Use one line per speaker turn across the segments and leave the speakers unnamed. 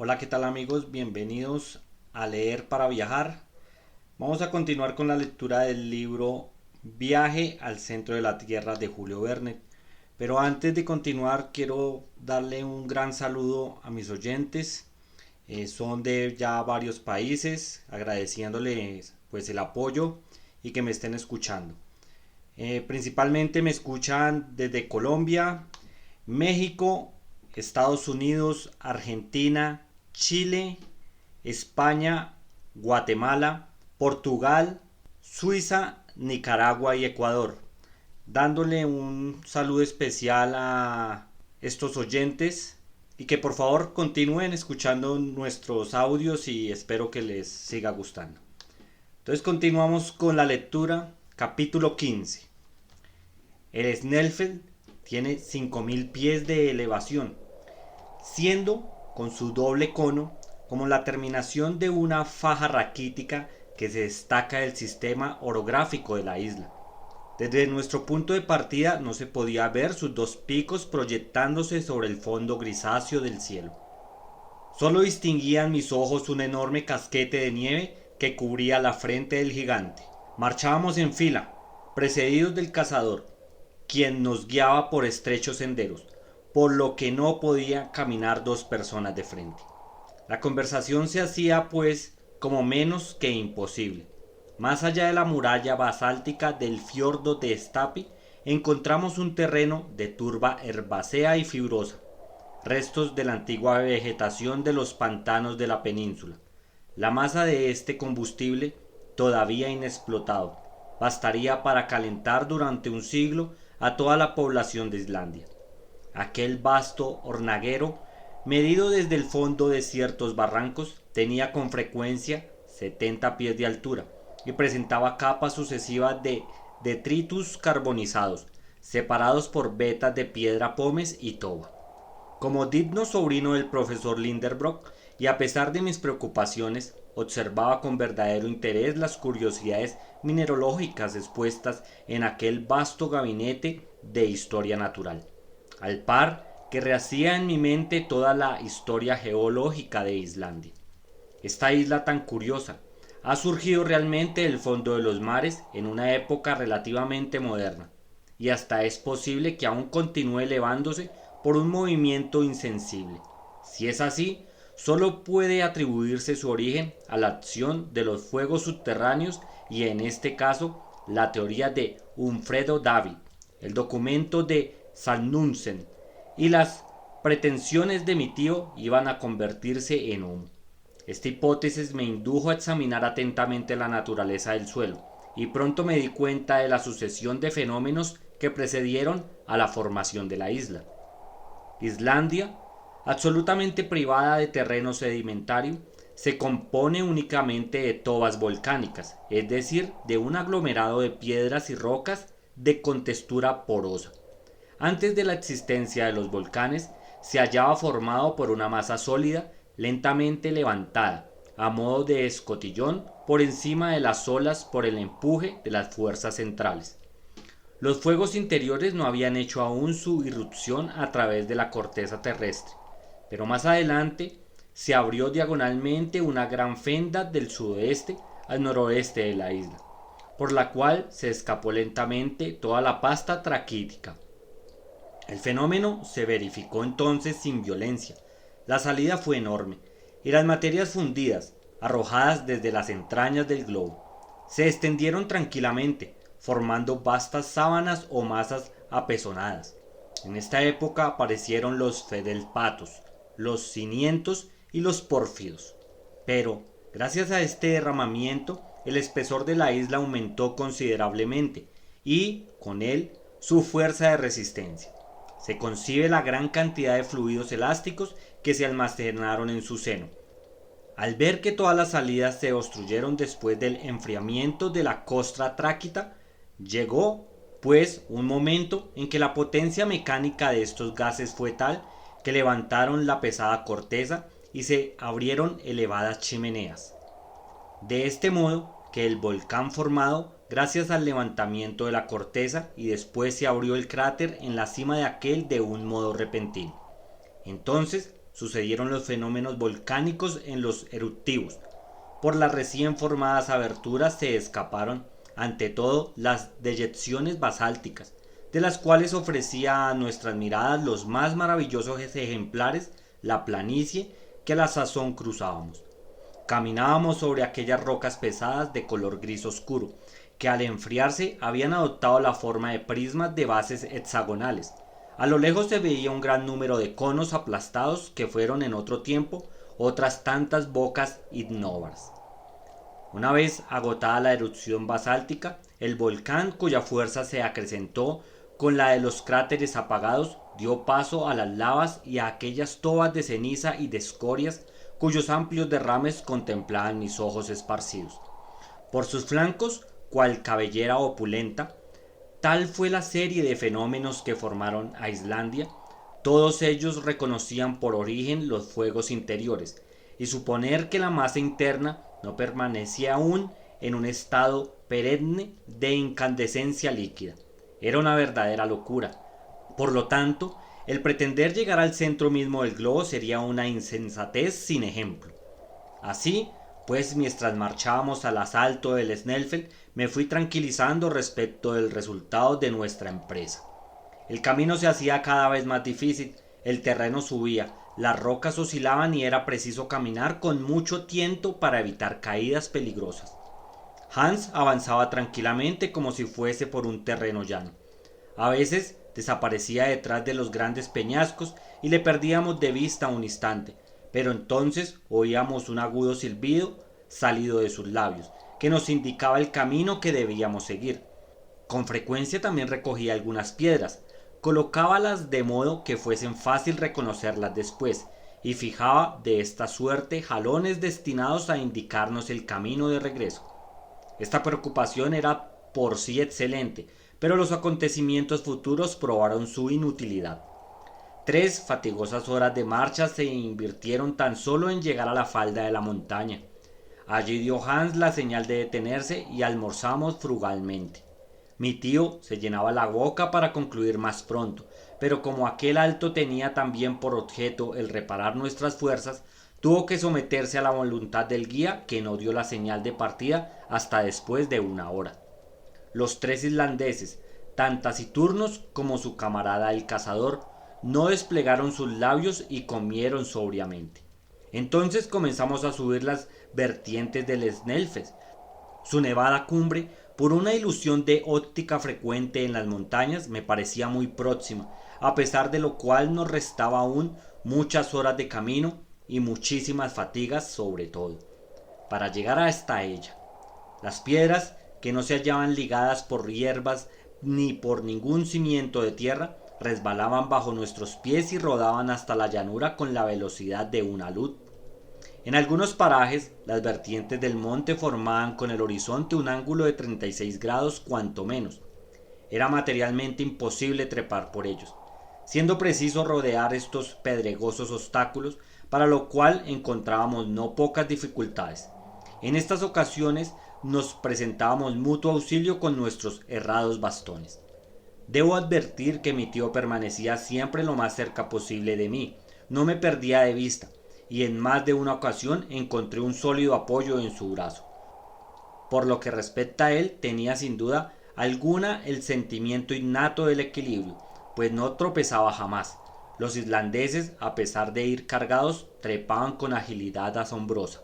Hola, ¿qué tal amigos? Bienvenidos a Leer para Viajar. Vamos a continuar con la lectura del libro Viaje al centro de la Tierra de Julio Verne. Pero antes de continuar quiero darle un gran saludo a mis oyentes. Son de ya varios países, agradeciéndoles pues el apoyo y que me estén escuchando. Principalmente me escuchan desde Colombia, México, Estados Unidos, Argentina, Chile, España, Guatemala, Portugal, Suiza, Nicaragua y Ecuador. Dándole un saludo especial a estos oyentes y que por favor continúen escuchando nuestros audios y espero que les siga gustando. Entonces continuamos con la lectura, capítulo 15. El Snæfell tiene 5000 pies de elevación, siendo con su doble cono como la terminación de una faja raquítica que se destaca del sistema orográfico de la isla. Desde nuestro punto de partida no se podía ver sus dos picos proyectándose sobre el fondo grisáceo del cielo. Solo distinguían mis ojos un enorme casquete de nieve que cubría la frente del gigante. Marchábamos en fila, precedidos del cazador, quien nos guiaba por estrechos senderos, por lo que no podía caminar dos personas de frente. La conversación se hacía, pues, como menos que imposible. Más allá de la muralla basáltica del fiordo de Stapi, encontramos un terreno de turba herbácea y fibrosa, restos de la antigua vegetación de los pantanos de la península. La masa de este combustible, todavía inexplotado, bastaría para calentar durante un siglo a toda la población de Islandia. Aquel vasto hornaguero, medido desde el fondo de ciertos barrancos, tenía con frecuencia 70 pies de altura y presentaba capas sucesivas de detritus carbonizados, separados por vetas de piedra pómez y toba. Como digno sobrino del profesor Lindenbrock, y a pesar de mis preocupaciones, observaba con verdadero interés las curiosidades mineralógicas expuestas en aquel vasto gabinete de historia natural, al par que rehacía en mi mente toda la historia geológica de Islandia. Esta isla tan curiosa ha surgido realmente del fondo de los mares en una época relativamente moderna, y hasta es posible que aún continúe elevándose por un movimiento insensible. Si es así, solo puede atribuirse su origen a la acción de los fuegos subterráneos y en este caso la teoría de Humfredo David, el documento de Salnunsen y las pretensiones de mi tío iban a convertirse en humo. Esta hipótesis me indujo a examinar atentamente la naturaleza del suelo y pronto me di cuenta de la sucesión de fenómenos que precedieron a la formación de la isla. Islandia, absolutamente privada de terreno sedimentario, se compone únicamente de tobas volcánicas, es decir, de un aglomerado de piedras y rocas de contextura porosa. Antes de la existencia de los volcanes, se hallaba formado por una masa sólida lentamente levantada, a modo de escotillón por encima de las olas por el empuje de las fuerzas centrales. Los fuegos interiores no habían hecho aún su irrupción a través de la corteza terrestre, pero más adelante se abrió diagonalmente una gran fenda del sudoeste al noroeste de la isla, por la cual se escapó lentamente toda la pasta traquítica. El fenómeno se verificó entonces sin violencia. La salida fue enorme, y las materias fundidas, arrojadas desde las entrañas del globo, se extendieron tranquilamente, formando vastas sábanas o masas apezonadas. En esta época aparecieron los fedelpatos, los cimientos y los pórfidos. Pero, gracias a este derramamiento, el espesor de la isla aumentó considerablemente y, con él, su fuerza de resistencia. Se concibe la gran cantidad de fluidos elásticos que se almacenaron en su seno. Al ver que todas las salidas se obstruyeron después del enfriamiento de la costra tráquita, llegó, pues, un momento en que la potencia mecánica de estos gases fue tal que levantaron la pesada corteza y se abrieron elevadas chimeneas. De este modo que el volcán formado gracias al levantamiento de la corteza y después se abrió el cráter en la cima de aquel de un modo repentino. Entonces sucedieron los fenómenos volcánicos en los eruptivos. Por las recién formadas aberturas se escaparon, ante todo, las deyecciones basálticas, de las cuales ofrecía a nuestras miradas los más maravillosos ejemplares la planicie que a la sazón cruzábamos. Caminábamos sobre aquellas rocas pesadas de color gris oscuro, que al enfriarse habían adoptado la forma de prismas de bases hexagonales. A lo lejos se veía un gran número de conos aplastados que fueron en otro tiempo otras tantas bocas ignóvaras. Una vez agotada la erupción basáltica, el volcán, cuya fuerza se acrecentó con la de los cráteres apagados, dio paso a las lavas y a aquellas tobas de ceniza y de escorias cuyos amplios derrames contemplaban mis ojos esparcidos. Por sus flancos, cual cabellera opulenta, tal fue la serie de fenómenos que formaron a Islandia. Todos ellos reconocían por origen los fuegos interiores, y suponer que la masa interna no permanecía aún en un estado perenne de incandescencia líquida era una verdadera locura. Por lo tanto, el pretender llegar al centro mismo del globo sería una insensatez sin ejemplo. Así, pues mientras marchábamos al asalto del Snæfell, me fui tranquilizando respecto del resultado de nuestra empresa. El camino se hacía cada vez más difícil, el terreno subía, las rocas oscilaban y era preciso caminar con mucho tiento para evitar caídas peligrosas. Hans avanzaba tranquilamente como si fuese por un terreno llano. A veces desaparecía detrás de los grandes peñascos y le perdíamos de vista un instante, pero entonces oíamos un agudo silbido salido de sus labios, que nos indicaba el camino que debíamos seguir. Con frecuencia también recogía algunas piedras, colocábalas de modo que fuesen fácil reconocerlas después, y fijaba de esta suerte jalones destinados a indicarnos el camino de regreso. Esta preocupación era por sí excelente, pero los acontecimientos futuros probaron su inutilidad. 3 fatigosas horas de marcha se invirtieron tan solo en llegar a la falda de la montaña. Allí dio Hans la señal de detenerse y almorzamos frugalmente. Mi tío se llenaba la boca para concluir más pronto, pero como aquel alto tenía también por objeto el reparar nuestras fuerzas, tuvo que someterse a la voluntad del guía, que no dio la señal de partida hasta después de 1 hora. Los 3 islandeses, tan taciturnos como su camarada el cazador, no desplegaron sus labios y comieron sobriamente. Entonces comenzamos a subir las vertientes del Snæfell. Su nevada cumbre, por una ilusión de óptica frecuente en las montañas, me parecía muy próxima, a pesar de lo cual nos restaba aún muchas horas de camino y muchísimas fatigas sobre todo, para llegar hasta ella. Las piedras, que no se hallaban ligadas por hierbas ni por ningún cimiento de tierra, resbalaban bajo nuestros pies y rodaban hasta la llanura con la velocidad de una luz. En algunos parajes, las vertientes del monte formaban con el horizonte un ángulo de 36 grados cuanto menos. Era materialmente imposible trepar por ellos, siendo preciso rodear estos pedregosos obstáculos, para lo cual encontrábamos no pocas dificultades. En estas ocasiones nos presentábamos mutuo auxilio con nuestros herrados bastones. Debo advertir que mi tío permanecía siempre lo más cerca posible de mí, no me perdía de vista, y en más de una ocasión encontré un sólido apoyo en su brazo. Por lo que respecta a él, tenía sin duda alguna el sentimiento innato del equilibrio, pues no tropezaba jamás. Los islandeses, a pesar de ir cargados, trepaban con agilidad asombrosa.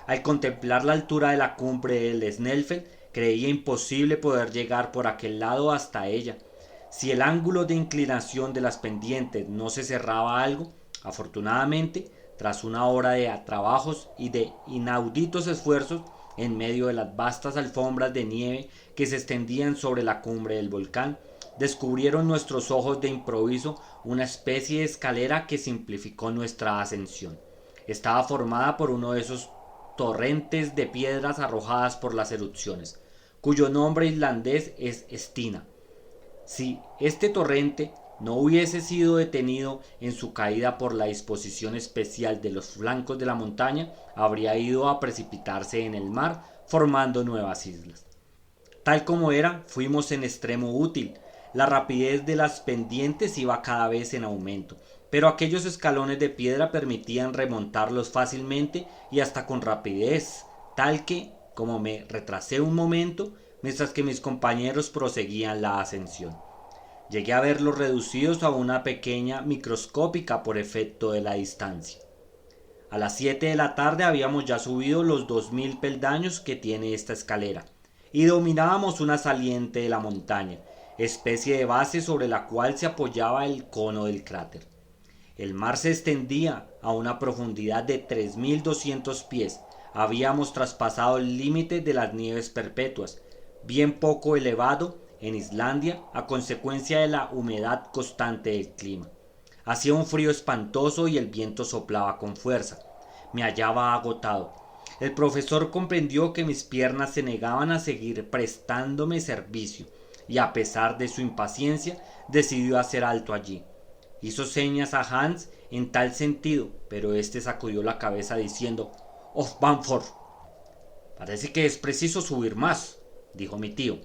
Al contemplar la altura de la cumbre del Snæfell, creía imposible poder llegar por aquel lado hasta ella. Si el ángulo de inclinación de las pendientes no se cerraba algo, afortunadamente, tras 1 hora de trabajos y de inauditos esfuerzos, en medio de las vastas alfombras de nieve que se extendían sobre la cumbre del volcán, descubrieron nuestros ojos de improviso una especie de escalera que simplificó nuestra ascensión. Estaba formada por uno de esos torrentes de piedras arrojadas por las erupciones, cuyo nombre islandés es Stina. Si este torrente no hubiese sido detenido en su caída por la disposición especial de los flancos de la montaña, habría ido a precipitarse en el mar, formando nuevas islas. Tal como era, fuimos en extremo útil. La rapidez de las pendientes iba cada vez en aumento, pero aquellos escalones de piedra permitían remontarlos fácilmente y hasta con rapidez, tal que, como me retrasé un momento, mientras que mis compañeros proseguían la ascensión, llegué a verlos reducidos a una pequeña microscópica por efecto de la distancia. A las 7 de la tarde habíamos ya subido los 2000 peldaños que tiene esta escalera y dominábamos una saliente de la montaña, especie de base sobre la cual se apoyaba el cono del cráter. El mar se extendía a una profundidad de 3200 pies. Habíamos traspasado el límite de las nieves perpetuas, bien poco elevado en Islandia a consecuencia de la humedad constante del clima. Hacía un frío espantoso y el viento soplaba con fuerza. Me hallaba agotado. El profesor comprendió que mis piernas se negaban a seguir prestándome servicio y a pesar de su impaciencia decidió hacer alto allí. Hizo señas a Hans en tal sentido, pero éste sacudió la cabeza diciendo: «Of Banford, parece que es preciso subir más», dijo mi tío.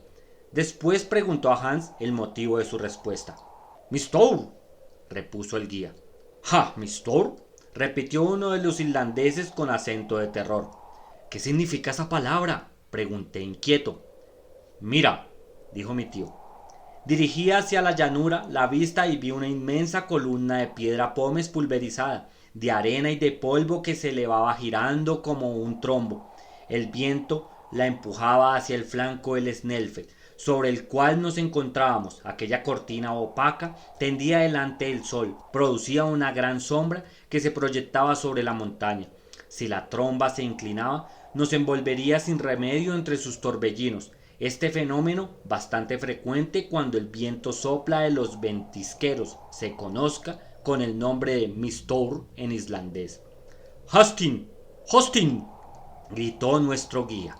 Después preguntó a Hans el motivo de su respuesta. «Mistor», repuso el guía. «Ja, Mistor», repitió uno de los irlandeses con acento de terror. «¿Qué significa esa palabra?», pregunté inquieto. «Mira», dijo mi tío. Dirigí hacia la llanura la vista y vi una inmensa columna de piedra pómez pulverizada, de arena y de polvo que se elevaba girando como un trombo. El viento la empujaba hacia el flanco del Snæfell, sobre el cual nos encontrábamos. Aquella cortina opaca tendía delante del sol, producía una gran sombra que se proyectaba sobre la montaña. Si la tromba se inclinaba, nos envolvería sin remedio entre sus torbellinos. Este fenómeno, bastante frecuente cuando el viento sopla de los ventisqueros, se conozca con el nombre de Mistor en islandés. «Hosting, Hosting», gritó nuestro guía.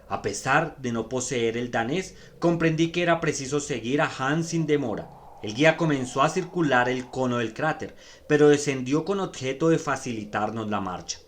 A pesar de no poseer el danés, comprendí que era preciso seguir a Hans sin demora. El guía comenzó a circular el cono del cráter, pero descendió con objeto de facilitarnos la marcha.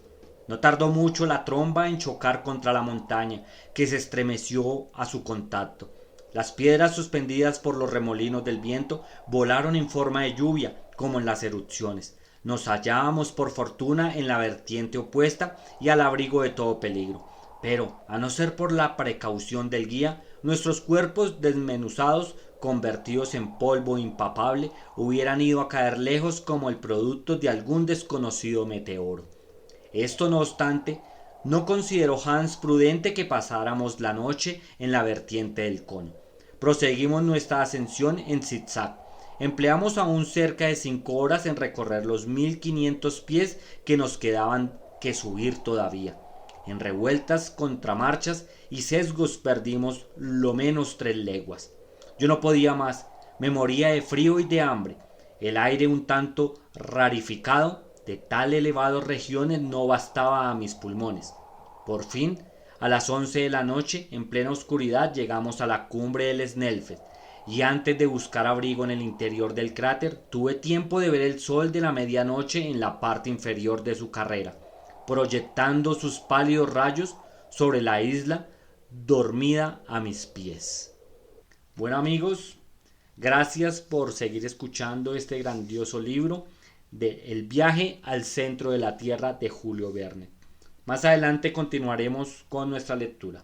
No tardó mucho la tromba en chocar contra la montaña, que se estremeció a su contacto. Las piedras suspendidas por los remolinos del viento volaron en forma de lluvia, como en las erupciones. Nos hallábamos por fortuna en la vertiente opuesta y al abrigo de todo peligro. Pero, a no ser por la precaución del guía, nuestros cuerpos desmenuzados, convertidos en polvo impalpable, hubieran ido a caer lejos como el producto de algún desconocido meteoro. Esto, no obstante, no consideró Hans prudente que pasáramos la noche en la vertiente del cono. Proseguimos nuestra ascensión en zigzag. Empleamos aún cerca de 5 horas en recorrer los 1500 pies que nos quedaban que subir todavía. En revueltas, contramarchas y sesgos perdimos lo menos 3 leguas. Yo no podía más, me moría de frío y de hambre. El aire un tanto rarificado de tan elevadas regiones no bastaba a mis pulmones. Por fin, a las 11 de la noche, en plena oscuridad, llegamos a la cumbre del Snæfell, y antes de buscar abrigo en el interior del cráter, tuve tiempo de ver el sol de la medianoche en la parte inferior de su carrera, proyectando sus pálidos rayos sobre la isla dormida a mis pies. Bueno, amigos, gracias por seguir escuchando este grandioso libro de El viaje al centro de la Tierra de Julio Verne. Más adelante continuaremos con nuestra lectura.